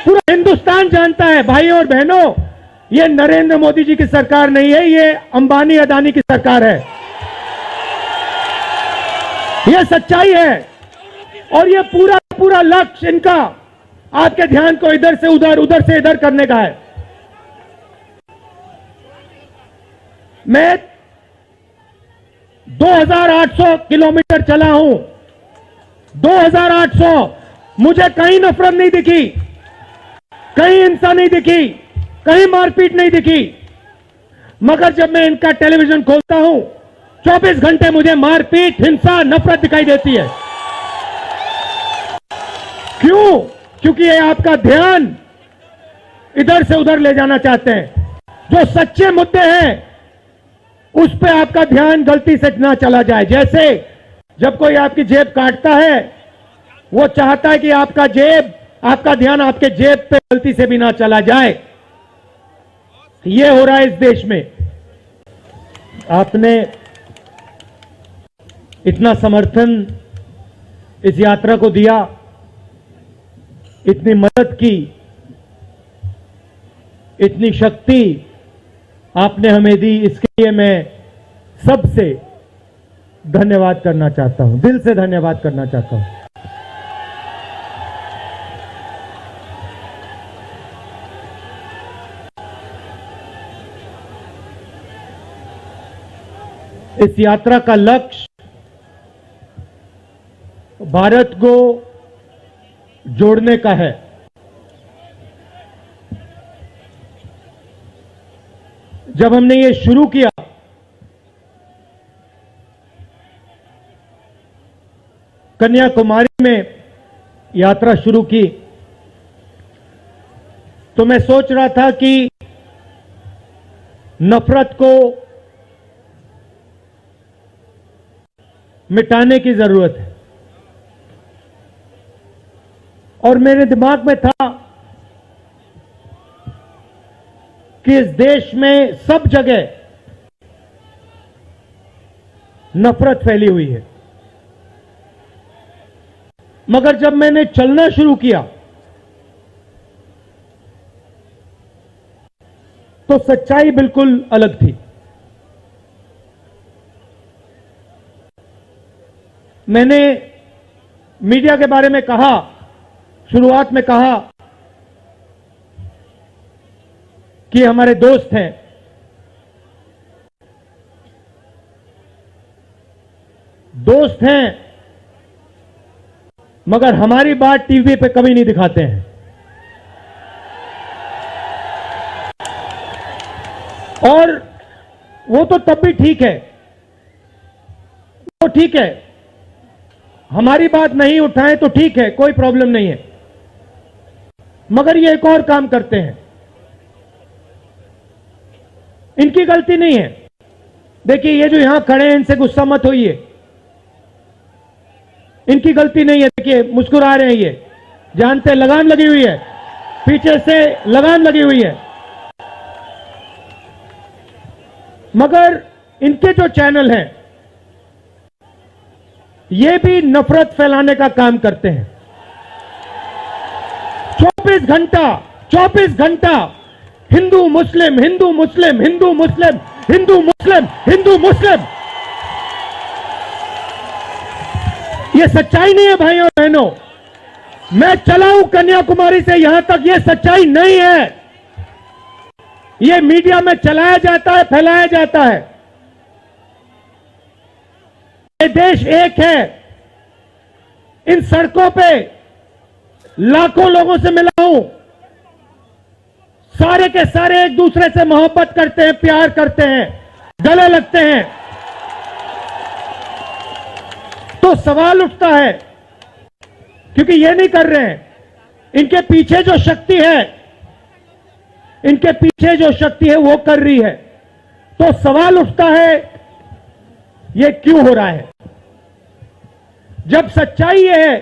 पूरा हिंदुस्तान जानता है भाइयों और बहनों, ये नरेंद्र मोदी जी की सरकार नहीं है, ये अंबानी अदानी की सरकार है। ये सच्चाई है। और ये पूरा पूरा लक्ष्य इनका आपके ध्यान को इधर से उधर, उधर से इधर करने का है। मैं 2800 किलोमीटर चला हूं, 2800। मुझे कहीं नफरत नहीं दिखी, कहीं हिंसा नहीं दिखी, कहीं मारपीट नहीं दिखी। मगर जब मैं इनका टेलीविजन खोलता हूं, 24 घंटे मुझे मारपीट, हिंसा, नफरत दिखाई देती है। क्यों? क्योंकि ये आपका ध्यान इधर से उधर ले जाना चाहते हैं। जो सच्चे मुद्दे हैं उस पे आपका ध्यान गलती से ना चला जाए। जैसे जब कोई आपकी जेब काटता है, वो चाहता है कि आपका ध्यान आपके जेब पे गलती से भी ना चला जाए। ये हो रहा है इस देश में। आपने इतना समर्थन इस यात्रा को दिया, इतनी मदद की, इतनी शक्ति आपने हमें दी, इसके लिए मैं सबसे धन्यवाद करना चाहता हूं, दिल से धन्यवाद करना चाहता हूं। इस यात्रा का लक्ष्य भारत को जोड़ने का है। जब हमने ये शुरू किया, कन्याकुमारी में यात्रा शुरू की, तो मैं सोच रहा था कि नफरत को मिटाने की जरूरत है। और मेरे दिमाग में था कि इस देश में सब जगह नफरत फैली हुई है। मगर जब मैंने चलना शुरू किया तो सच्चाई बिल्कुल अलग थी। मैंने मीडिया के बारे में कहा, शुरुआत में कहा कि हमारे दोस्त हैं। दोस्त हैं मगर हमारी बात टीवी पे कभी नहीं दिखाते हैं। और वो तो तब भी ठीक है, वो ठीक है, हमारी बात नहीं उठाएं तो ठीक है, कोई प्रॉब्लम नहीं है। मगर ये एक और काम करते हैं, इनकी गलती नहीं है। देखिए, ये जो यहां खड़े हैं, इनसे गुस्सा मत होइए, इनकी गलती नहीं है। देखिए, मुस्कुरा रहे हैं, ये जानते लगाम लगी हुई है, पीछे से लगाम लगी हुई है। मगर इनके जो चैनल हैं, ये भी नफरत फैलाने का काम करते हैं। 24 घंटा हिंदू मुस्लिम, हिंदू मुस्लिम, हिंदू मुस्लिम, हिंदू मुस्लिम, हिंदू मुस्लिम। ये सच्चाई नहीं है भाइयों और बहनों। मैं चला हूं कन्याकुमारी से यहां तक, ये सच्चाई नहीं है। ये मीडिया में चलाया जाता है, फैलाया जाता है। ये देश एक है। इन सड़कों पे लाखों लोगों से मिला हूं, सारे के सारे एक दूसरे से मोहब्बत करते हैं, प्यार करते हैं, गले लगते हैं। तो सवाल उठता है, क्योंकि ये नहीं कर रहे हैं, इनके पीछे जो शक्ति है, इनके पीछे जो शक्ति है वो कर रही है। तो सवाल उठता है, ये क्यों हो रहा है? जब सच्चाई ये है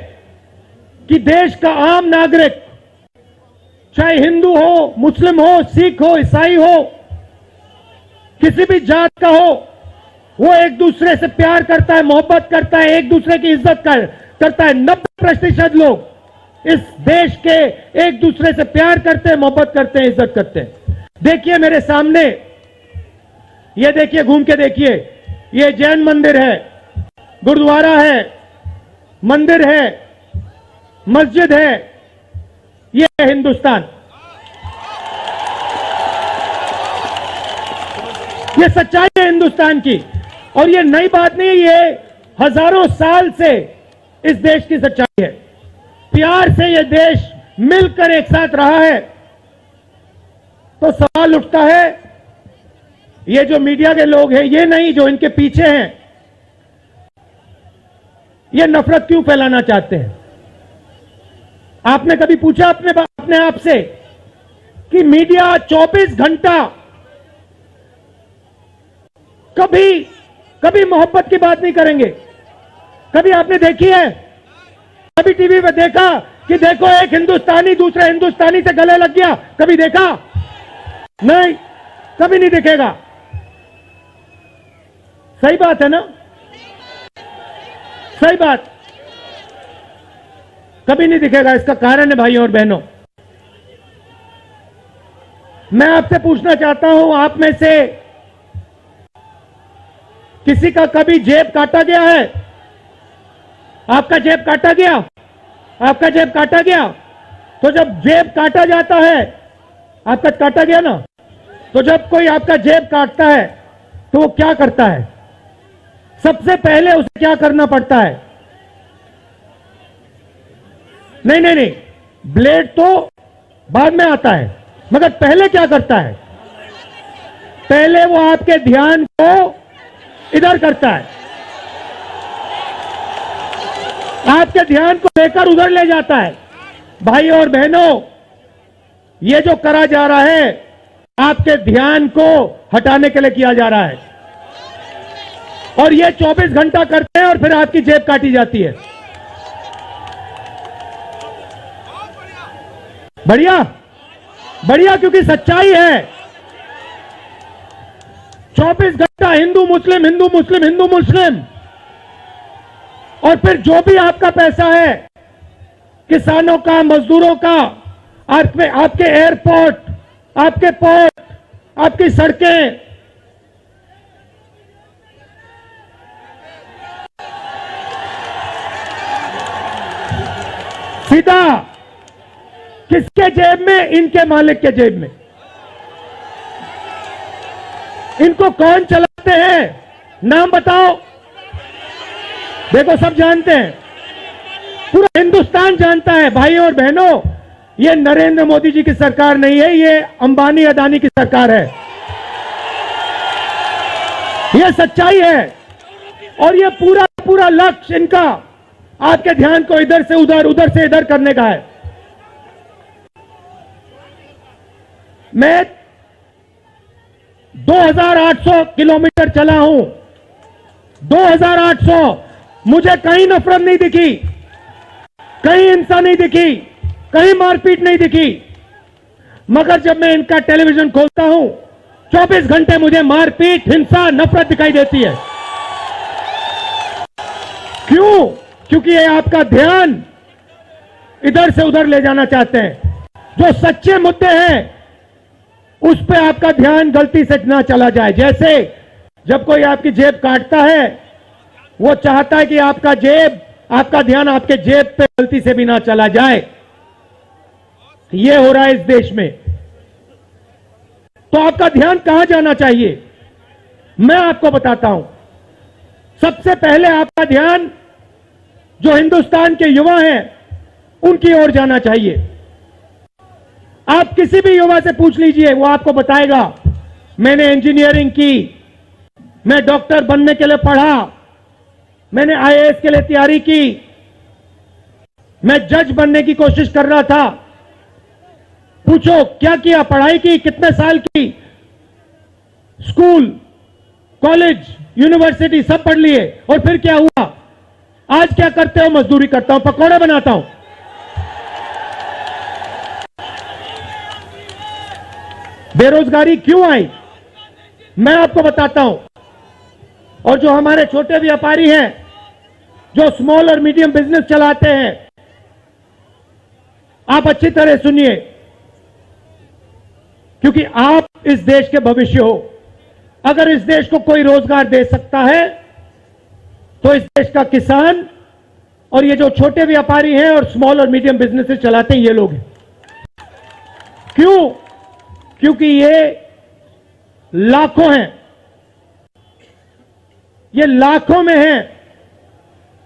कि देश का आम नागरिक, चाहे हिंदू हो, मुस्लिम हो, सिख हो, ईसाई हो, किसी भी जात का हो, वो एक दूसरे से प्यार करता है, मोहब्बत करता है, एक दूसरे की इज्जत करता है। 90% लोग इस देश के एक दूसरे से प्यार करते हैं, मोहब्बत करते हैं, इज्जत करते हैं। देखिए मेरे सामने, ये देखिए, घूम के देखिए, ये जैन मंदिर है, गुरुद्वारा है, मंदिर है, मस्जिद है, ये है हिंदुस्तान। ये सच्चाई है हिंदुस्तान की, और ये नई बात नहीं है, ये हजारों साल से इस देश की सच्चाई है। प्यार से ये देश मिलकर एक साथ रहा है। तो सवाल उठता है, ये जो मीडिया के लोग हैं, ये नहीं, जो इनके पीछे हैं, ये नफरत क्यों फैलाना चाहते हैं? आपने कभी पूछा अपने आप से कि मीडिया 24 घंटा कभी मोहब्बत की बात नहीं करेंगे? कभी आपने देखी है? कभी टीवी पे देखा कि देखो एक हिंदुस्तानी दूसरे हिंदुस्तानी से गले लग गया? कभी देखा? नहीं, कभी नहीं दिखेगा। सही बात है ना? सही बात, कभी नहीं दिखेगा। इसका कारण है भाइयों और बहनों, मैं आपसे पूछना चाहता हूं, आप में से किसी का कभी जेब काटा गया है? आपका जेब काटा गया? आपका जेब काटा गया? तो जब जेब काटा जाता है, आपका काटा गया ना, तो जब कोई आपका जेब काटता है तो वो क्या करता है? सबसे पहले उसे क्या करना पड़ता है? नहीं, ब्लेड तो बाद में आता है, मगर पहले क्या करता है? पहले वो आपके ध्यान को इधर करता है, आपके ध्यान को लेकर उधर ले जाता है। भाई और बहनों, ये जो करा जा रहा है, आपके ध्यान को हटाने के लिए किया जा रहा है, और ये 24 घंटा करते हैं और फिर आपकी जेब काटी जाती है। बढ़िया, बढ़िया, क्योंकि सच्चाई है। 24 घंटा हिंदू मुस्लिम, हिंदू मुस्लिम, हिंदू मुस्लिम, और फिर जो भी आपका पैसा है, किसानों का, मजदूरों का, आपके एयरपोर्ट, आपके पोर्ट, आपकी सड़कें, सीधा किसके जेब में? इनके मालिक के जेब में। इनको कौन चलाते हैं? नाम बताओ। देखो, सब जानते हैं, पूरा हिंदुस्तान जानता है। भाइयों और बहनों, ये नरेंद्र मोदी जी की सरकार नहीं है, ये अंबानी अदानी की सरकार है। ये सच्चाई है, और ये पूरा लक्ष्य इनका आपके ध्यान को इधर से उधर, उधर से इधर करने का है। मैं 2800 किलोमीटर चला हूं, 2800, मुझे कहीं नफरत नहीं दिखी, कहीं हिंसा नहीं दिखी, कहीं मारपीट नहीं दिखी। मगर जब मैं इनका टेलीविजन खोलता हूं, 24 घंटे मुझे मारपीट, हिंसा, नफरत दिखाई देती है। क्यों? क्योंकि ये आपका ध्यान इधर से उधर ले जाना चाहते हैं। जो सच्चे मुद्दे हैं उस पे आपका ध्यान गलती से ना चला जाए। जैसे जब कोई आपकी जेब काटता है, वो चाहता है कि आपका ध्यान आपके जेब पे गलती से भी ना चला जाए। ये हो रहा है इस देश में। तो आपका ध्यान कहां जाना चाहिए? मैं आपको बताता हूं। सबसे पहले आपका ध्यान जो हिंदुस्तान के युवा हैं उनकी ओर जाना चाहिए। आप किसी भी युवा से पूछ लीजिए, वो आपको बताएगा, मैंने इंजीनियरिंग की, मैं डॉक्टर बनने के लिए पढ़ा, मैंने आईएएस के लिए तैयारी की, मैं जज बनने की कोशिश कर रहा था। पूछो क्या किया? पढ़ाई की, कितने साल की? स्कूल, कॉलेज, यूनिवर्सिटी सब पढ़ लिए, और फिर क्या हुआ? आज क्या करते हो? मजदूरी करता हूं, पकौड़े बनाता हूं। बेरोजगारी क्यों आई? मैं आपको बताता हूं। और जो हमारे छोटे व्यापारी हैं, जो स्मॉल और मीडियम बिजनेस चलाते हैं, आप अच्छी तरह सुनिए, क्योंकि आप इस देश के भविष्य हो। अगर इस देश को कोई रोजगार दे सकता है तो इस देश का किसान और ये जो छोटे व्यापारी हैं और स्मॉल और मीडियम बिजनेसेस चलाते हैं ये लोग हैं। क्यों? क्योंकि ये लाखों हैं, ये लाखों में हैं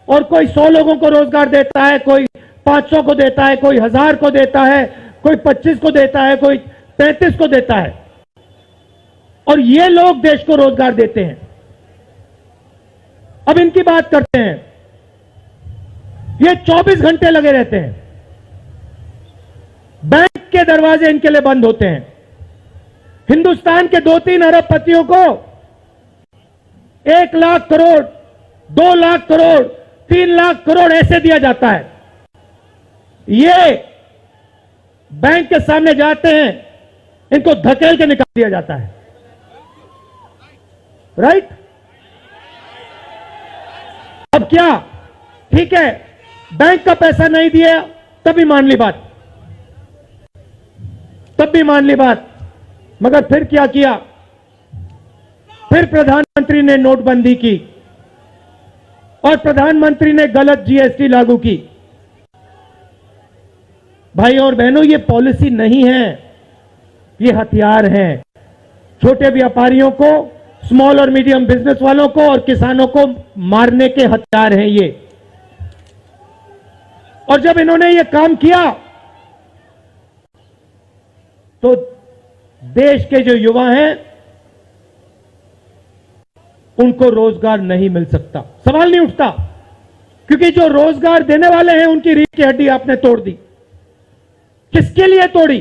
और कोई 100 लोगों को रोजगार देता है, कोई 500 को देता है, कोई 1000 को देता है, कोई 25 को देता है, कोई 33 को देता है और ये लोग देश को रोजगार देते हैं। अब इनकी बात करते हैं। ये 24 घंटे लगे रहते हैं, बैंक के दरवाजे इनके लिए बंद होते हैं। हिंदुस्तान के 2-3 अरबपतियों को 1 लाख करोड़, 2 लाख करोड़, 3 लाख करोड़ ऐसे दिया जाता है। ये बैंक के सामने जाते हैं, इनको धकेल के निकाल दिया जाता है। राइट? अब क्या? ठीक है, बैंक का पैसा नहीं दिया तब भी मान ली बात, तब भी मान ली बात। मगर फिर क्या किया? फिर प्रधानमंत्री ने नोटबंदी की और प्रधानमंत्री ने गलत जीएसटी लागू की। भाई और बहनों, ये पॉलिसी नहीं है, ये हथियार है। छोटे व्यापारियों को, स्मॉल और मीडियम बिजनेस वालों को और किसानों को मारने के हथियार हैं ये। और जब इन्होंने ये काम किया तो देश के जो युवा हैं उनको रोजगार नहीं मिल सकता, सवाल नहीं उठता, क्योंकि जो रोजगार देने वाले हैं उनकी रीढ़ की हड्डी आपने तोड़ दी। किसके लिए तोड़ी?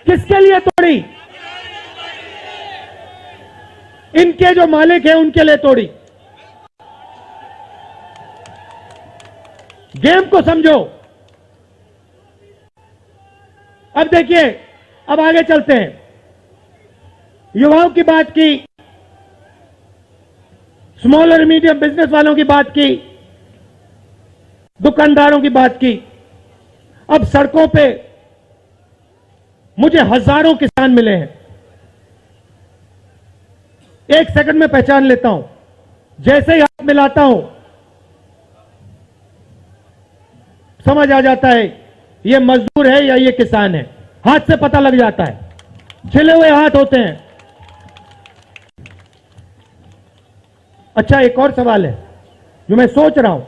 किसके लिए तोड़ी? इनके जो मालिक हैं उनके लिए तोड़ी। गेम को समझो। अब देखिए, अब आगे चलते हैं। युवाओं की बात की, स्मॉल और मीडियम बिजनेस वालों की बात की, दुकानदारों की बात की। अब सड़कों पे मुझे हजारों किसान मिले हैं। एक सेकंड में पहचान लेता हूं, जैसे ही हाथ मिलाता हूं समझ आ जाता है ये मजदूर है या ये किसान है। हाथ से पता लग जाता है, छिले हुए हाथ होते हैं। अच्छा, एक और सवाल है जो मैं सोच रहा हूं।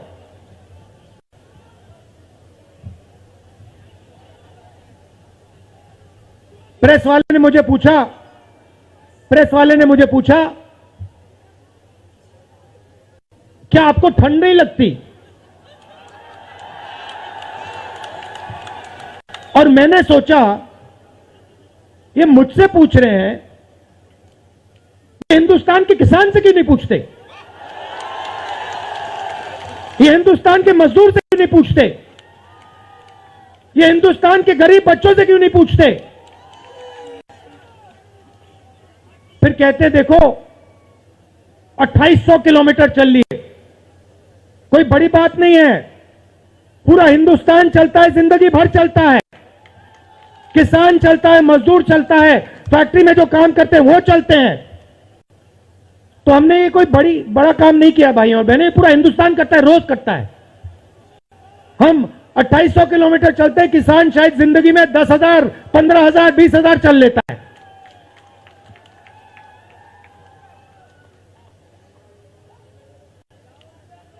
प्रेस वाले ने मुझे पूछा क्या आपको ठंड नहीं लगती? और मैंने सोचा ये मुझसे पूछ रहे हैं, हिंदुस्तान के किसान से क्यों नहीं पूछते? ये हिंदुस्तान के मजदूर से क्यों नहीं पूछते? ये हिंदुस्तान के गरीब बच्चों से क्यों नहीं पूछते? फिर कहते देखो 2800 किलोमीटर चल लिए, कोई बड़ी बात नहीं है। पूरा हिंदुस्तान चलता है, जिंदगी भर चलता है। किसान चलता है, मजदूर चलता है, फैक्ट्री में जो काम करते हैं वो चलते हैं। तो हमने ये कोई बड़ा काम नहीं किया भाई और बहनें, पूरा हिंदुस्तान करता है, रोज करता है। हम 2800 किलोमीटर चलते हैं, किसान शायद जिंदगी में 10,000, 15,000, 20,000 चल लेता है।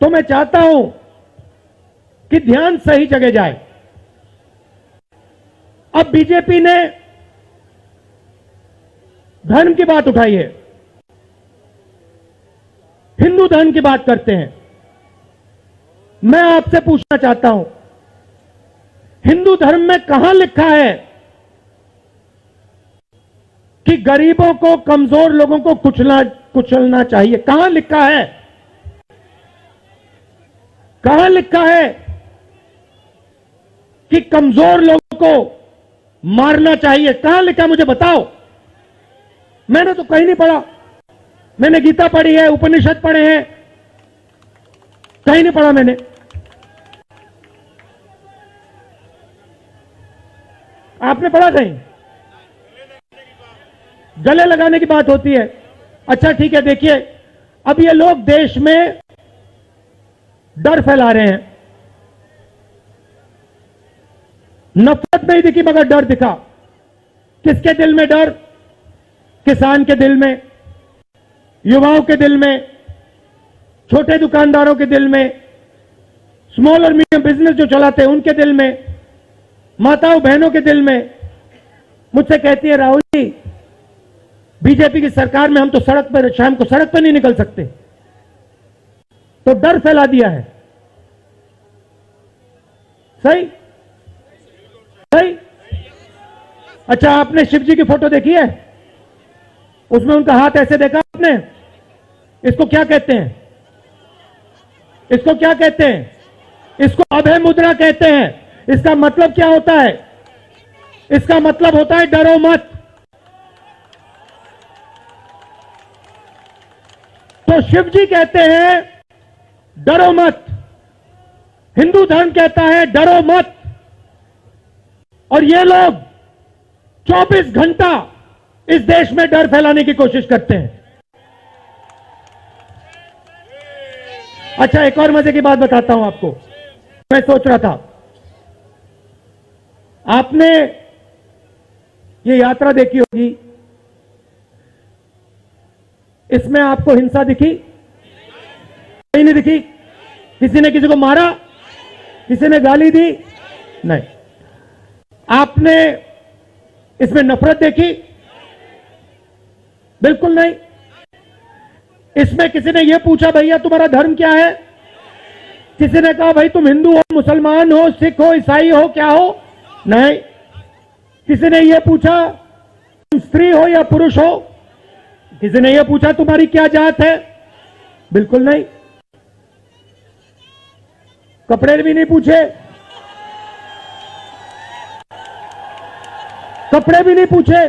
तो मैं चाहता हूं कि ध्यान सही जगह जाए। अब बीजेपी ने धर्म की बात उठाई है, हिंदू धर्म की बात करते हैं। मैं आपसे पूछना चाहता हूं, हिंदू धर्म में कहां लिखा है कि गरीबों को, कमजोर लोगों को कुचलना चाहिए? कहां लिखा है? कहां लिखा है कि कमजोर लोगों को मारना चाहिए? कहां लिखा, मुझे बताओ। मैंने तो कहीं नहीं पढ़ा। मैंने गीता पढ़ी है, उपनिषद पढ़े हैं, कहीं नहीं पढ़ा मैंने। आपने पढ़ा कहीं? गले लगाने की बात होती है। अच्छा ठीक है, देखिए अब ये लोग देश में डर फैला रहे हैं। नफरत नहीं दिखी मगर डर दिखा। किसके दिल में डर? किसान के दिल में, युवाओं के दिल में, छोटे दुकानदारों के दिल में, स्मॉल और मीडियम बिजनेस जो चलाते हैं उनके दिल में, माताओं बहनों के दिल में। मुझसे कहती है, राहुल जी बीजेपी की सरकार में हम तो सड़क पर, शाम को सड़क पर नहीं निकल सकते। तो डर फैला दिया है। सही सही। अच्छा, आपने शिव जी की फोटो देखी है? उसमें उनका हाथ ऐसे देखा आपने? इसको क्या कहते हैं? इसको क्या कहते हैं? इसको अभय मुद्रा कहते हैं। इसका मतलब क्या होता है? इसका मतलब होता है डरो मत। तो शिव जी कहते हैं डरो मत, हिंदू धर्म कहता है डरो मत, और ये लोग 24 घंटा इस देश में डर फैलाने की कोशिश करते हैं। अच्छा, एक और मजे की बात बताता हूं आपको। मैं सोच रहा था, आपने ये यात्रा देखी होगी, इसमें आपको हिंसा दिखी? कहीं नहीं दिखी? किसी ने किसी को मारा? किसी ने गाली दी? नहीं। आपने इसमें नफरत देखी? बिल्कुल नहीं। इसमें किसी ने यह पूछा भैया तुम्हारा धर्म क्या है? किसी ने कहा भाई तुम हिंदू हो, मुसलमान हो, सिख हो, ईसाई हो, क्या हो? नहीं। किसी ने यह पूछा तुम स्त्री हो या पुरुष हो? किसी ने यह पूछा तुम्हारी क्या जात है? बिल्कुल नहीं। कपड़े भी नहीं पूछे, कपड़े भी नहीं पूछे।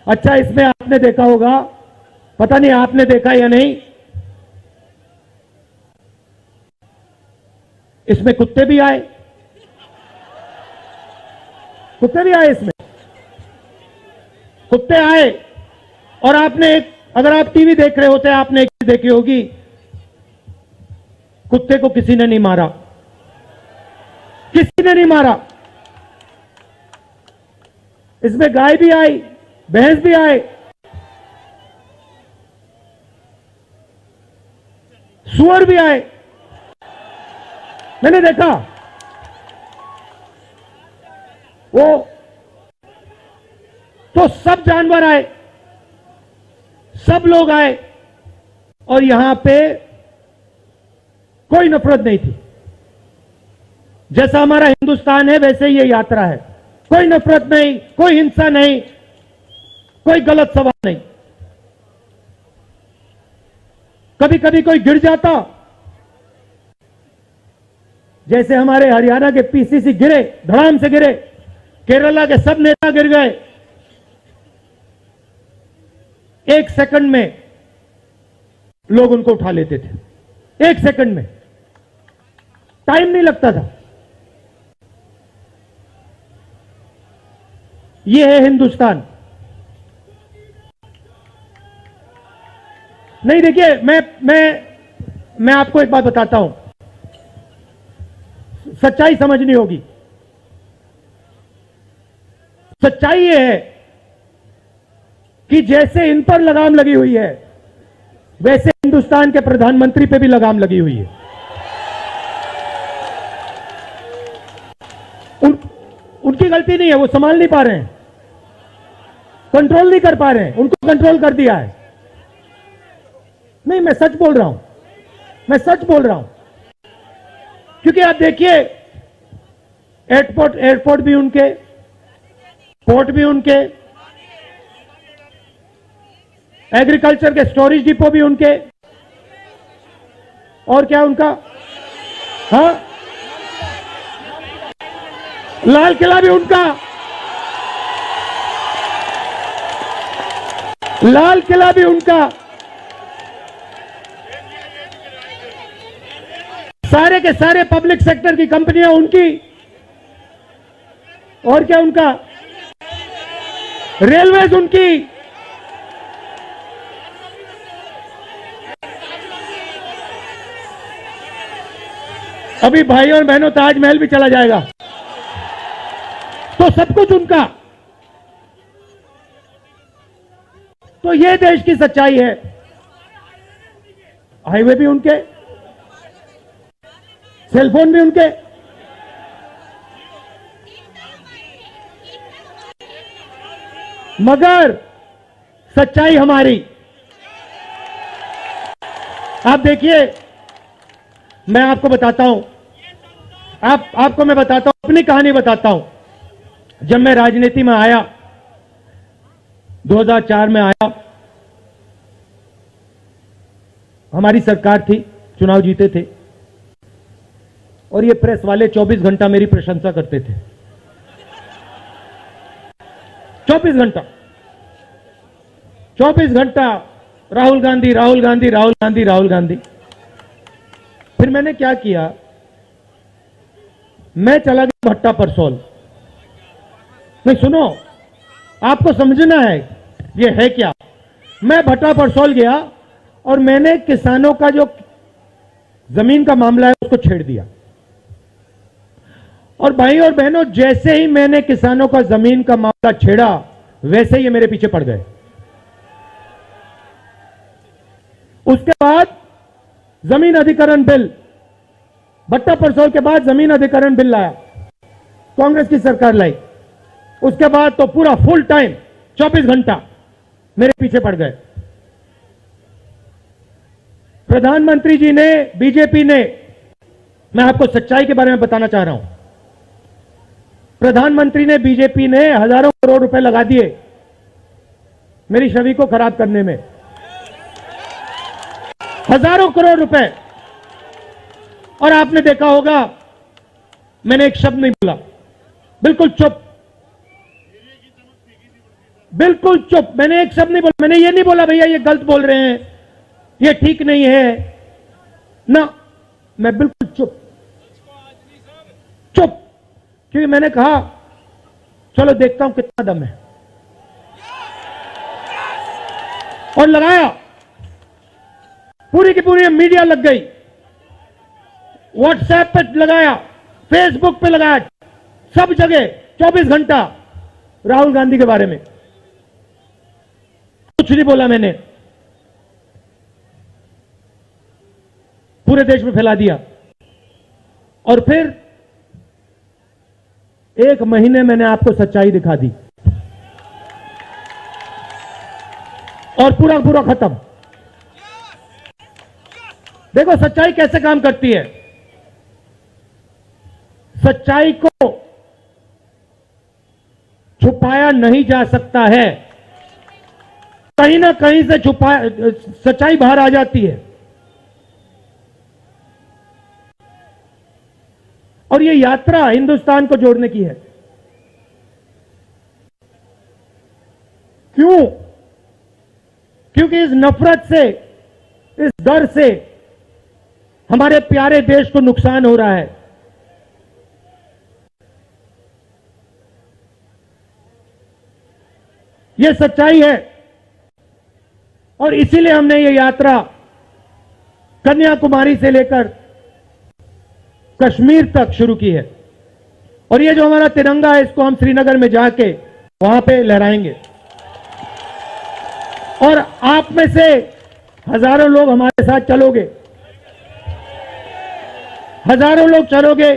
अच्छा, इसमें आपने देखा होगा, पता नहीं आपने देखा या नहीं, इसमें कुत्ते भी आए। कुत्ते भी आए इसमें, कुत्ते आए। और आपने एक, अगर आप टीवी देख रहे होते आपने एक चीज देखी होगी, कुत्ते को किसी ने नहीं मारा, किसी ने नहीं मारा। इसमें गाय भी आई, भैंस भी आए, सुअर भी आए, मैंने देखा। वो तो सब जानवर आए, सब लोग आए, और यहां पे कोई नफरत नहीं थी। जैसा हमारा हिंदुस्तान है वैसे ही ये यात्रा है। कोई नफरत नहीं, कोई हिंसा नहीं, कोई गलत सवाल नहीं। कभी कभी कोई गिर जाता, जैसे हमारे हरियाणा के पीसीसी गिरे, धड़ाम से गिरे, केरला के सब नेता गिर गए, 1 सेकंड में लोग उनको उठा लेते थे। 1 सेकंड में, टाइम नहीं लगता था। यह है हिंदुस्तान। नहीं, देखिए मैं आपको एक बात बताता हूं, सच्चाई समझनी होगी। सच्चाई यह है कि जैसे इन पर लगाम लगी हुई है, वैसे हिंदुस्तान के प्रधानमंत्री पे भी लगाम लगी हुई है। उनकी गलती नहीं है, वो संभाल नहीं पा रहे हैं, कंट्रोल नहीं कर पा रहे हैं, उनको कंट्रोल कर दिया है। नहीं, मैं सच बोल रहा हूं, मैं सच बोल रहा हूं। क्योंकि आप देखिए, एयरपोर्ट भी उनके, पोर्ट भी उनके, एग्रीकल्चर के स्टोरेज डिपो भी उनके, और क्या उनका? हाँ, लाल किला भी उनका, लाल किला भी उनका, सारे के सारे पब्लिक सेक्टर की कंपनियां उनकी, और क्या उनका, रेलवेज उनकी, अभी भाइयों और बहनों ताजमहल भी चला जाएगा, तो सब कुछ उनका। तो ये देश की सच्चाई है। हाईवे भी उनके, सेलफोन भी उनके, मगर सच्चाई हमारी। आप देखिए, मैं आपको बताता हूं, आपको मैं बताता हूं, अपनी कहानी बताता हूं। जब मैं राजनीति में आया, 2004 में आया, हमारी सरकार थी, चुनाव जीते थे, और ये प्रेस वाले 24 घंटा मेरी प्रशंसा करते थे। 24 घंटा, 24 घंटा राहुल गांधी, राहुल गांधी, राहुल गांधी, राहुल गांधी। फिर मैंने क्या किया, मैं चला गया भट्टा परसोल। नहीं सुनो, आपको समझना है ये है क्या। मैं भट्टा परसोल गया और मैंने किसानों का जो जमीन का मामला है उसको छेड़ दिया। और भाई और बहनों, जैसे ही मैंने किसानों का जमीन का मामला छेड़ा, वैसे ही ये मेरे पीछे पड़ गए। उसके बाद जमीन अधिग्रहण बिल, भट्टा परसोल के बाद जमीन अधिग्रहण बिल लाया, कांग्रेस की सरकार लाई। उसके बाद तो पूरा फुल टाइम 24 घंटा मेरे पीछे पड़ गए। प्रधानमंत्री जी ने, बीजेपी ने, मैं आपको सच्चाई के बारे में बताना चाह रहा हूं, प्रधानमंत्री ने, बीजेपी ने हजारों करोड़ रुपए लगा दिए मेरी छवि को खराब करने में। हजारों करोड़ रुपए। और आपने देखा होगा, मैंने एक शब्द नहीं बोला, बिल्कुल चुप, बिल्कुल चुप। मैंने एक शब्द नहीं बोला। मैंने ये नहीं बोला भैया ये गलत बोल रहे हैं, ये ठीक नहीं है ना, मैं बिल्कुल चुप, चुप। क्योंकि मैंने कहा चलो देखता हूं कितना दम है, और लगाया। पूरी की पूरी मीडिया लग गई, व्हाट्सएप पे लगाया, फेसबुक पे लगाया, सब जगह 24 घंटा राहुल गांधी के बारे में। कुछ नहीं बोला मैंने, पूरे देश में फैला दिया। और फिर एक महीने मैंने आपको सच्चाई दिखा दी, और पूरा पूरा खत्म। देखो सच्चाई कैसे काम करती है। सच्चाई को छुपाया नहीं जा सकता है, कहीं ना कहीं से सच्चाई बाहर आ जाती है। और ये यात्रा हिंदुस्तान को जोड़ने की है। क्यों? क्योंकि इस नफरत से, इस डर से हमारे प्यारे देश को नुकसान हो रहा है। यह सच्चाई है, और इसीलिए हमने ये यात्रा कन्याकुमारी से लेकर कश्मीर तक शुरू की है। और ये जो हमारा तिरंगा है, इसको हम श्रीनगर में जाके वहां पे लहराएंगे। और आप में से हजारों लोग हमारे साथ चलोगे, हजारों लोग चलोगे।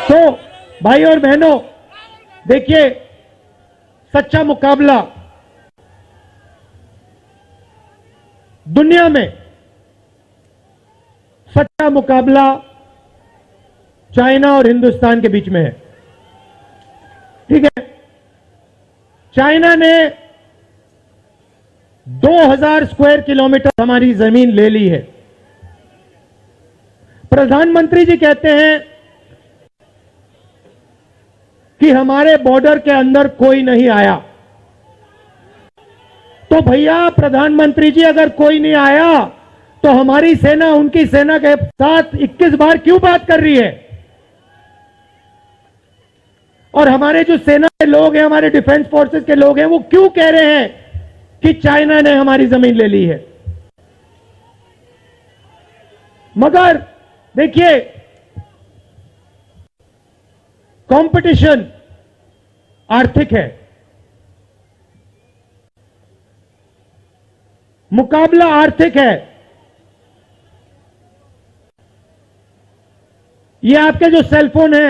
तो भाई और बहनों, देखिए, सच्चा मुकाबला दुनिया में, सच्चा मुकाबला चाइना और हिंदुस्तान के बीच में है। ठीक है, चाइना ने 2000 स्क्वायर किलोमीटर हमारी जमीन ले ली है। प्रधानमंत्री जी कहते हैं कि हमारे बॉर्डर के अंदर कोई नहीं आया। तो भैया प्रधानमंत्री जी, अगर कोई नहीं आया तो हमारी सेना उनकी सेना के साथ 21 बार क्यों बात कर रही है? और हमारे जो सेना के लोग हैं, हमारे डिफेंस फोर्सेस के लोग हैं, वो क्यों कह रहे हैं कि चाइना ने हमारी जमीन ले ली है? मगर देखिए, कंपटीशन आर्थिक है, मुकाबला आर्थिक है। ये आपके जो सेलफोन है,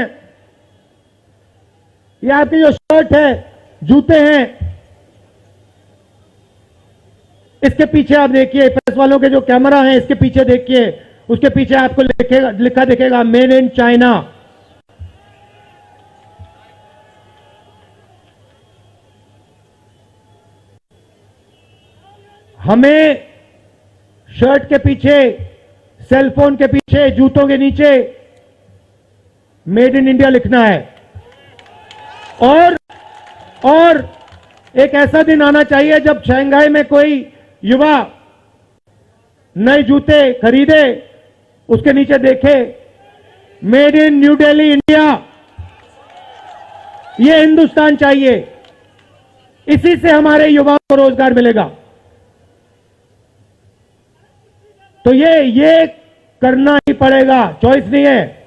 ये आपके जो शर्ट है, जूते हैं, इसके पीछे आप देखिए, प्रेस वालों के जो कैमरा है इसके पीछे देखिए, उसके पीछे आपको लिखा दिखेगा मेड इन चाइना। हमें शर्ट के पीछे, सेलफोन के पीछे, जूतों के नीचे मेड इन इंडिया लिखना है। और एक ऐसा दिन आना चाहिए जब शंघाई में कोई युवा नए जूते खरीदे, उसके नीचे देखे made in new Delhi India. ये हिंदुस्तान चाहिए, इसी से हमारे युवाओं को रोजगार मिलेगा। तो ये करना ही पड़ेगा, चॉइस नहीं है।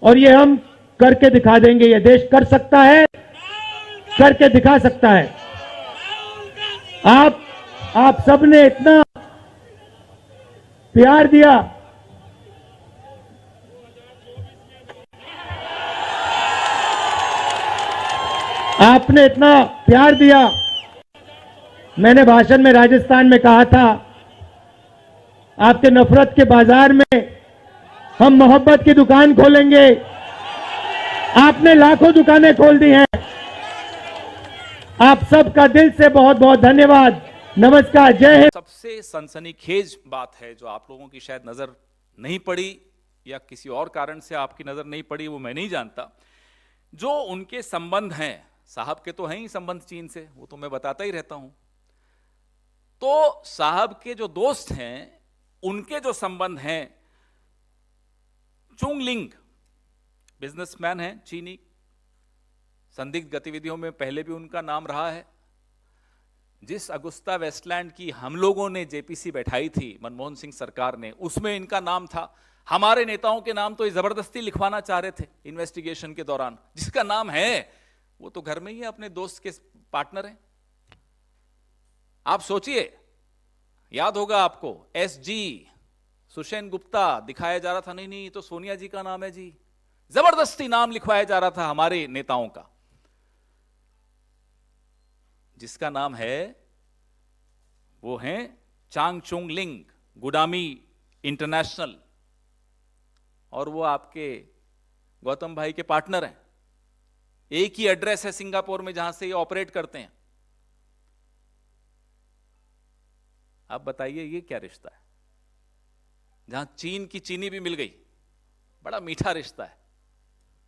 और ये हम करके दिखा देंगे। ये देश कर सकता है, करके दिखा सकता है। आप सबने इतना प्यार दिया, आपने इतना प्यार दिया। मैंने भाषण में राजस्थान में कहा था, आपके नफरत के बाजार में हम मोहब्बत की दुकान खोलेंगे। आपने लाखों दुकानें खोल दी हैं। आप सबका दिल से बहुत बहुत धन्यवाद। नमस्कार, जय हिंद। सबसे सनसनीखेज बात है जो आप लोगों की शायद नजर नहीं पड़ी या किसी और कारण से आपकी नजर नहीं पड़ी, वो मैं नहीं जानता। जो उनके संबंध हैं, साहब के तो हैं ही संबंध चीन से, वो तो मैं बताता ही रहता हूं। तो साहब के जो दोस्त हैं, उनके जो संबंध हैं, चुंगलिंग बिजनेसमैन हैं चीनी, संदिग्ध गतिविधियों में पहले भी उनका नाम रहा है। जिस अगुस्ता वेस्टलैंड की हम लोगों ने जेपीसी बैठाई थी मनमोहन सिंह सरकार ने, उसमें इनका नाम था। हमारे नेताओं के नाम तो ये जबरदस्ती लिखवाना चाह रहे थे इन्वेस्टिगेशन के दौरान। जिसका नाम है वो तो घर में ही है, अपने दोस्त के पार्टनर हैं। आप सोचिए, याद होगा आपको, एसजी सुषेन गुप्ता दिखाया जा रहा था, नहीं नहीं तो सोनिया जी का नाम है जी। जबरदस्ती नाम लिखवाया जा रहा था हमारे नेताओं का। जिसका नाम है वो है चांग चुंग लिंग, गुडामी इंटरनेशनल, और वो आपके गौतम भाई के पार्टनर हैं। एक ही एड्रेस है सिंगापुर में जहां से ये ऑपरेट करते हैं। आप बताइए ये क्या रिश्ता है? जहां चीन की चीनी भी मिल गई, बड़ा मीठा रिश्ता है।